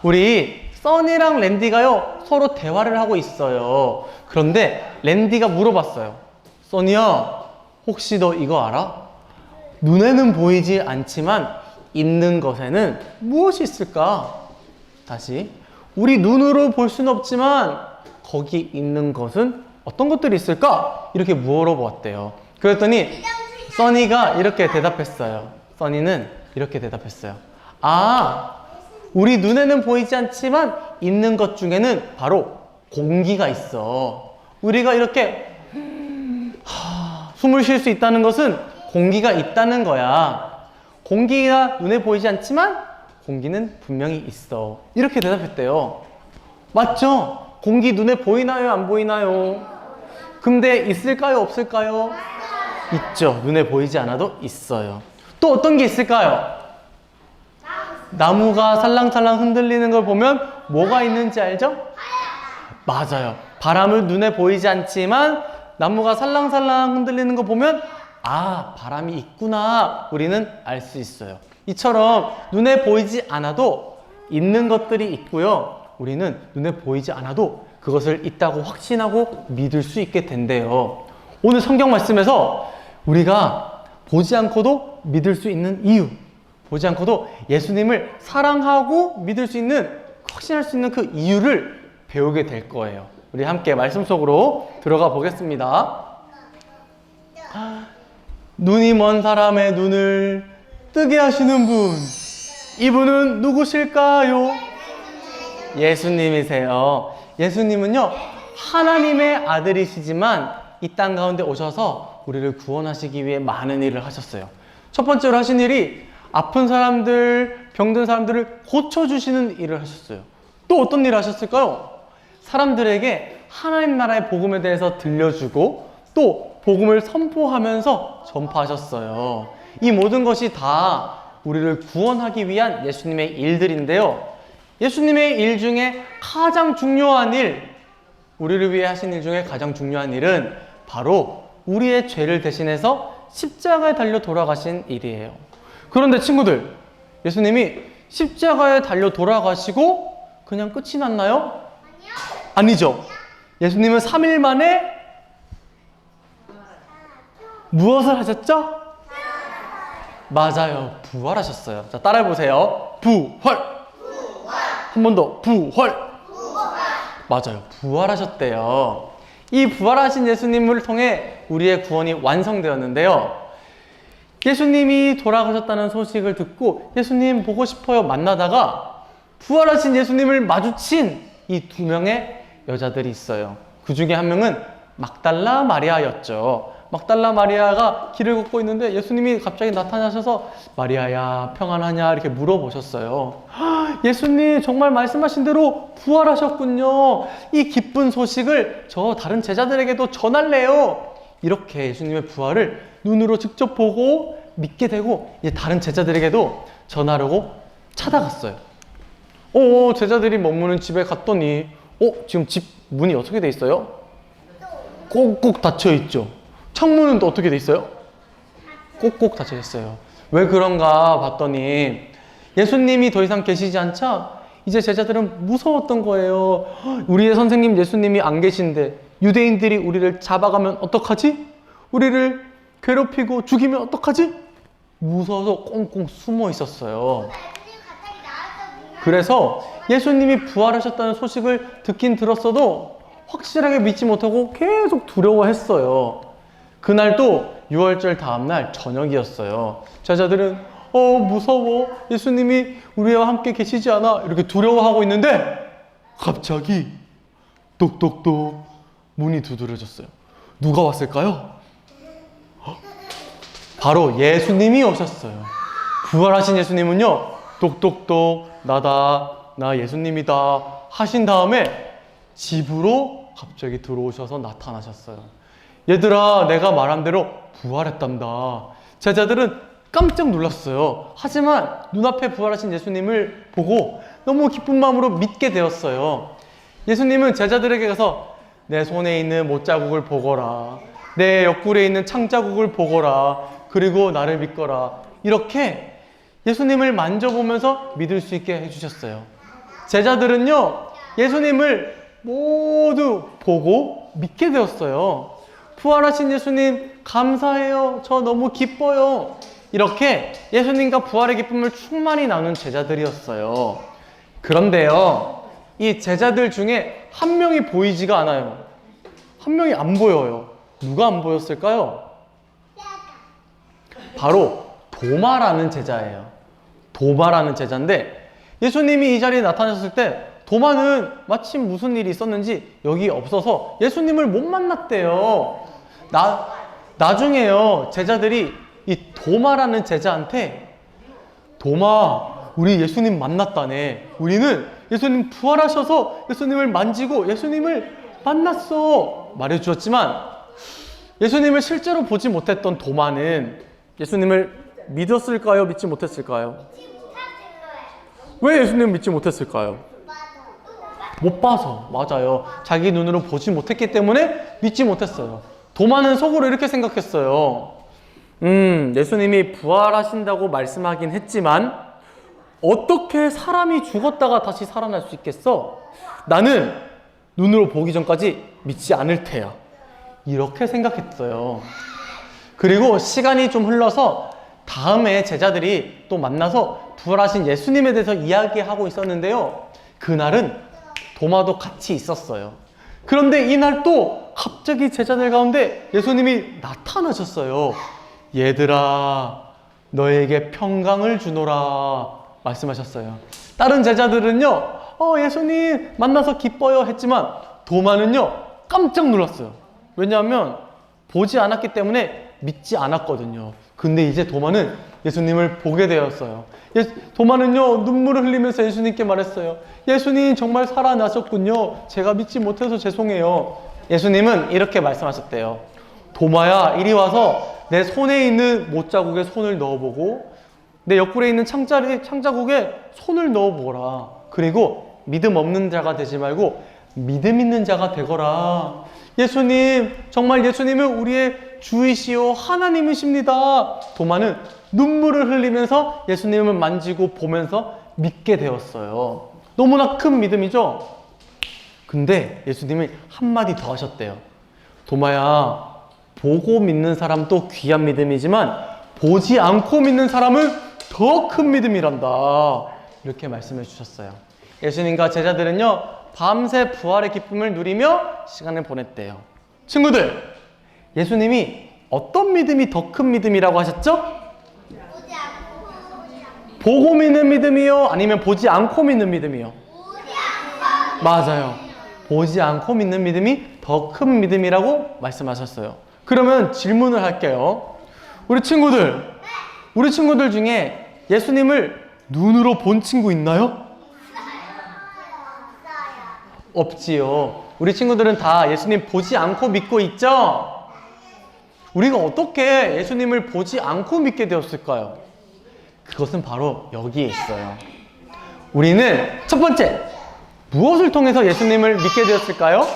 우리 써니랑 랜디가요 서로 대화를 하고 있어요. 그런데 랜디가 물어봤어요. 써니야, 혹시 너 이거 알아? 눈에는 보이지 않지만 있는 것에는 무엇이 있을까? 다시, 우리 눈으로 볼 수는 없지만 거기 있는 것은 어떤 것들이 있을까? 이렇게 물어보았대요. 그랬더니 써니가 이렇게 대답했어요. 써니는 이렇게 대답했어요. 아, 우리 눈에는 보이지 않지만 있는 것 중에는 바로 공기가 있어. 우리가 이렇게 숨을 쉴 수 있다는 것은 공기가 있다는 거야. 공기가 눈에 보이지 않지만 공기는 분명히 있어. 이렇게 대답했대요. 맞죠? 공기 눈에 보이나요? 안 보이나요? 근데 있을까요? 없을까요? 있죠. 눈에 보이지 않아도 있어요. 또 어떤 게 있을까요? 나무가 살랑살랑 흔들리는 걸 보면 뭐가 있는지 알죠? 맞아요. 바람을 눈에 보이지 않지만 나무가 살랑살랑 흔들리는 거 보면 아, 바람이 있구나, 우리는 알 수 있어요. 이처럼 눈에 보이지 않아도 있는 것들이 있고요. 우리는 눈에 보이지 않아도 그것을 있다고 확신하고 믿을 수 있게 된대요. 오늘 성경 말씀에서 우리가 보지 않고도 믿을 수 있는 이유, 보지 않고도 예수님을 사랑하고 믿을 수 있는, 확신할 수 있는 그 이유를 배우게 될 거예요. 우리 함께 말씀 속으로 들어가 보겠습니다. 눈이 먼 사람의 눈을 뜨게 하시는 분, 이분은 누구실까요? 예수님이세요. 예수님은요, 하나님의 아들이시지만 이 땅 가운데 오셔서 우리를 구원하시기 위해 많은 일을 하셨어요. 첫 번째로 하신 일이 아픈 사람들, 병든 사람들을 고쳐주시는 일을 하셨어요. 또 어떤 일을 하셨을까요? 사람들에게 하나님 나라의 복음에 대해서 들려주고 또 복음을 선포하면서 전파하셨어요. 이 모든 것이 다 우리를 구원하기 위한 예수님의 일들인데요. 예수님의 일 중에 가장 중요한 일, 우리를 위해 하신 일 중에 가장 중요한 일은 바로 우리의 죄를 대신해서 십자가에 달려 돌아가신 일이에요. 그런데 친구들, 예수님이 십자가에 달려 돌아가시고 그냥 끝이 났나요? 아니죠. 예수님은 3일 만에 무엇을 하셨죠? 맞아요. 부활하셨어요. 자, 따라해보세요. 부활. 한 번 더. 부활. 맞아요. 부활하셨대요. 이 부활하신 예수님을 통해 우리의 구원이 완성되었는데요. 예수님이 돌아가셨다는 소식을 듣고 예수님 보고 싶어요 만나다가 부활하신 예수님을 마주친 이 2명의 여자들이 있어요. 그 중에 한 명은 막달라 마리아였죠. 막달라 마리아가 길을 걷고 있는데 예수님이 갑자기 나타나셔서 마리아야, 평안하냐, 이렇게 물어보셨어요. 예수님 정말 말씀하신 대로 부활하셨군요. 이 기쁜 소식을 저 다른 제자들에게도 전할래요. 이렇게 예수님의 부활을 눈으로 직접 보고 믿게 되고 이제 다른 제자들에게도 전하려고 찾아갔어요. 제자들이 머무는 집에 갔더니 지금 집 문이 어떻게 돼 있어요? 꼭꼭 닫혀 있죠. 창문은 또 어떻게 돼 있어요? 꼭꼭 닫혀 있어요. 왜 그런가 봤더니 예수님이 더 이상 계시지 않자 이제 제자들은 무서웠던 거예요. 우리의 선생님 예수님이 안 계신데 유대인들이 우리를 잡아가면 어떡하지? 우리를 괴롭히고 죽이면 어떡하지? 무서워서 꽁꽁 숨어 있었어요. 그래서 예수님이 부활하셨다는 소식을 듣긴 들었어도 확실하게 믿지 못하고 계속 두려워했어요. 그날도 6월절 다음날 저녁이었어요. 제자들은 무서워, 예수님이 우리와 함께 계시지 않아, 이렇게 두려워하고 있는데 갑자기 똑똑똑 문이 두드려졌어요. 누가 왔을까요? 바로 예수님이 오셨어요. 부활하신 예수님은요, 똑똑똑 나다, 나 예수님이다 하신 다음에 집으로 갑자기 들어오셔서 나타나셨어요. 얘들아, 내가 말한 대로 부활했단다. 제자들은 깜짝 놀랐어요. 하지만 눈앞에 부활하신 예수님을 보고 너무 기쁜 마음으로 믿게 되었어요. 예수님은 제자들에게 가서 내 손에 있는 못자국을 보거라, 내 옆구리에 있는 창자국을 보거라, 그리고 나를 믿거라, 이렇게 예수님을 만져보면서 믿을 수 있게 해주셨어요. 제자들은요, 예수님을 모두 보고 믿게 되었어요. 부활하신 예수님 감사해요, 저 너무 기뻐요, 이렇게 예수님과 부활의 기쁨을 충만히 나눈 제자들이었어요. 그런데요, 이 제자들 중에 한 명이 보이지가 않아요. 한 명이 안 보여요. 누가 안 보였을까요? 바로 도마라는 제자예요. 도마라는 제자인데, 예수님이 이 자리에 나타나셨을 때 도마는 마침 무슨 일이 있었는지 여기 없어서 예수님을 못 만났대요. 나중에요, 제자들이 이 도마라는 제자한테 도마, 우리 예수님 만났다네. 우리는 예수님 부활하셔서 예수님을 만지고 예수님을 만났어 말해주었지만, 예수님을 실제로 보지 못했던 도마는 예수님을 믿었을까요? 믿지 못했을까요? 왜 예수님을 믿지 못했을까요? 못 봐서. 맞아요. 자기 눈으로 보지 못했기 때문에 믿지 못했어요. 도마는 속으로 이렇게 생각했어요. 예수님이 부활하신다고 말씀하긴 했지만 어떻게 사람이 죽었다가 다시 살아날 수 있겠어? 나는 눈으로 보기 전까지 믿지 않을 테야. 이렇게 생각했어요. 그리고 시간이 좀 흘러서 다음에 제자들이 또 만나서 부활하신 예수님에 대해서 이야기하고 있었는데요, 그날은 도마도 같이 있었어요. 그런데 이날 또 갑자기 제자들 가운데 예수님이 나타나셨어요. 얘들아, 너에게 평강을 주노라 말씀하셨어요. 다른 제자들은요, 예수님 만나서 기뻐요 했지만 도마는요, 깜짝 놀랐어요. 왜냐하면 보지 않았기 때문에 믿지 않았거든요. 근데 이제 도마는 예수님을 보게 되었어요. 도마는요, 눈물을 흘리면서 예수님께 말했어요. 예수님 정말 살아나셨군요. 제가 믿지 못해서 죄송해요. 예수님은 이렇게 말씀하셨대요. 도마야, 이리 와서 내 손에 있는 못자국에 손을 넣어보고 내 옆구리에 있는 창자국에 손을 넣어보라. 그리고 믿음 없는 자가 되지 말고 믿음 있는 자가 되거라. 예수님, 정말 예수님은 우리의 주이시오 하나님이십니다. 도마는 눈물을 흘리면서 예수님을 만지고 보면서 믿게 되었어요. 너무나 큰 믿음이죠? 근데 예수님이 한마디 더 하셨대요. 도마야, 보고 믿는 사람도 귀한 믿음이지만 보지 않고 믿는 사람은 더 큰 믿음이란다. 이렇게 말씀해 주셨어요. 예수님과 제자들은요, 밤새 부활의 기쁨을 누리며 시간을 보냈대요. 친구들, 예수님이 어떤 믿음이 더 큰 믿음이라고 하셨죠? 보고 믿는 믿음이요? 아니면 보지 않고 믿는 믿음이요? 맞아요. 보지 않고 믿는 믿음이 더 큰 믿음이라고 말씀하셨어요. 그러면 질문을 할게요. 우리 친구들 중에 예수님을 눈으로 본 친구 있나요? 없지요. 우리 친구들은 다 예수님 보지 않고 믿고 있죠? 우리가 어떻게 예수님을 보지 않고 믿게 되었을까요? 그것은 바로 여기에 있어요. 우리는 첫 번째, 무엇을 통해서 예수님을 믿게 되었을까요?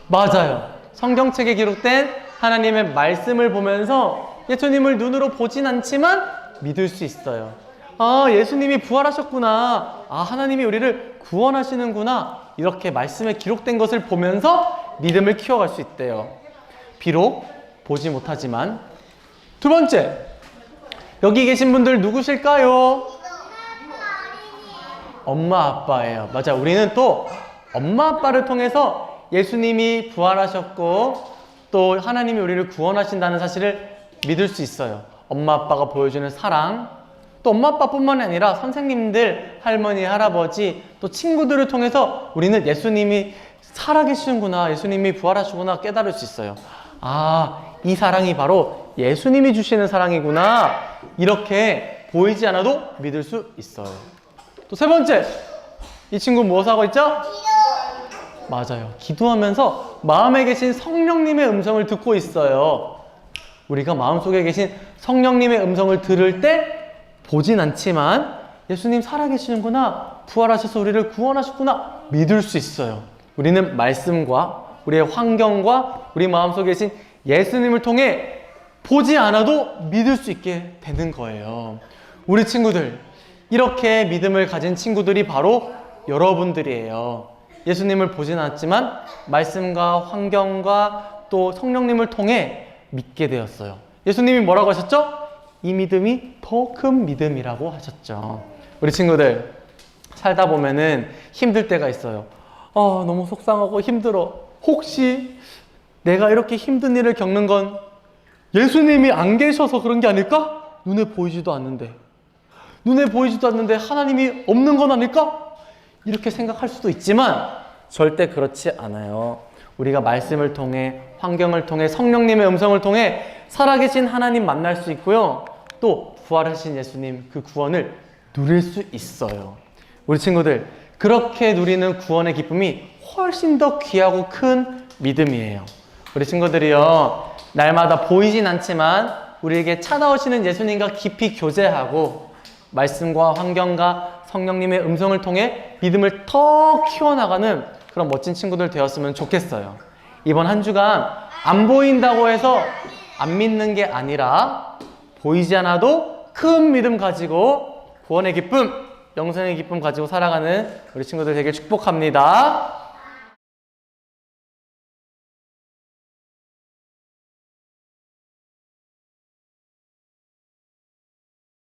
맞아요. 성경책에 기록된 하나님의 말씀을 보면서 예수님을 눈으로 보진 않지만 믿을 수 있어요. 아, 예수님이 부활하셨구나. 아, 하나님이 우리를 구원하시는구나. 이렇게 말씀에 기록된 것을 보면서 믿음을 키워갈 수 있대요. 비록 보지 못하지만. 두 번째, 여기 계신 분들 누구실까요? 엄마, 아빠예요. 맞아. 우리는 또 엄마, 아빠를 통해서 예수님이 부활하셨고 또 하나님이 우리를 구원하신다는 사실을 믿을 수 있어요. 엄마, 아빠가 보여주는 사랑, 또 엄마, 아빠뿐만 아니라 선생님들, 할머니, 할아버지, 또 친구들을 통해서 우리는 예수님이 살아계시는구나, 예수님이 부활하시구나 깨달을 수 있어요. 아, 이 사랑이 바로 예수님이 주시는 사랑이구나. 이렇게 보이지 않아도 믿을 수 있어요. 또 세 번째, 이 친구 무엇 하고 있죠? 맞아요. 기도하면서 마음에 계신 성령님의 음성을 듣고 있어요. 우리가 마음속에 계신 성령님의 음성을 들을 때 보진 않지만 예수님 살아계시는구나, 부활하셔서 우리를 구원하셨구나 믿을 수 있어요. 우리는 말씀과 우리의 환경과 우리 마음속에 계신 예수님을 통해 보지 않아도 믿을 수 있게 되는 거예요. 우리 친구들, 이렇게 믿음을 가진 친구들이 바로 여러분들이에요. 예수님을 보진 않았지만 말씀과 환경과 또 성령님을 통해 믿게 되었어요. 예수님이 뭐라고 하셨죠? 이 믿음이 더 큰 믿음이라고 하셨죠. 우리 친구들, 살다 보면은 힘들 때가 있어요. 너무 속상하고 힘들어. 혹시 내가 이렇게 힘든 일을 겪는 건 예수님이 안 계셔서 그런 게 아닐까? 눈에 보이지도 않는데 하나님이 없는 건 아닐까? 이렇게 생각할 수도 있지만 절대 그렇지 않아요. 우리가 말씀을 통해, 환경을 통해, 성령님의 음성을 통해 살아계신 하나님 만날 수 있고요. 또 부활하신 예수님, 그 구원을 누릴 수 있어요. 우리 친구들, 그렇게 누리는 구원의 기쁨이 훨씬 더 귀하고 큰 믿음이에요. 우리 친구들이요, 날마다 보이진 않지만 우리에게 찾아오시는 예수님과 깊이 교제하고 말씀과 환경과 성령님의 음성을 통해 믿음을 더 키워나가는 그런 멋진 친구들 되었으면 좋겠어요. 이번 한 주간 안 보인다고 해서 안 믿는 게 아니라 보이지 않아도 큰 믿음 가지고 구원의 기쁨, 영생의 기쁨 가지고 살아가는 우리 친구들 되길 축복합니다.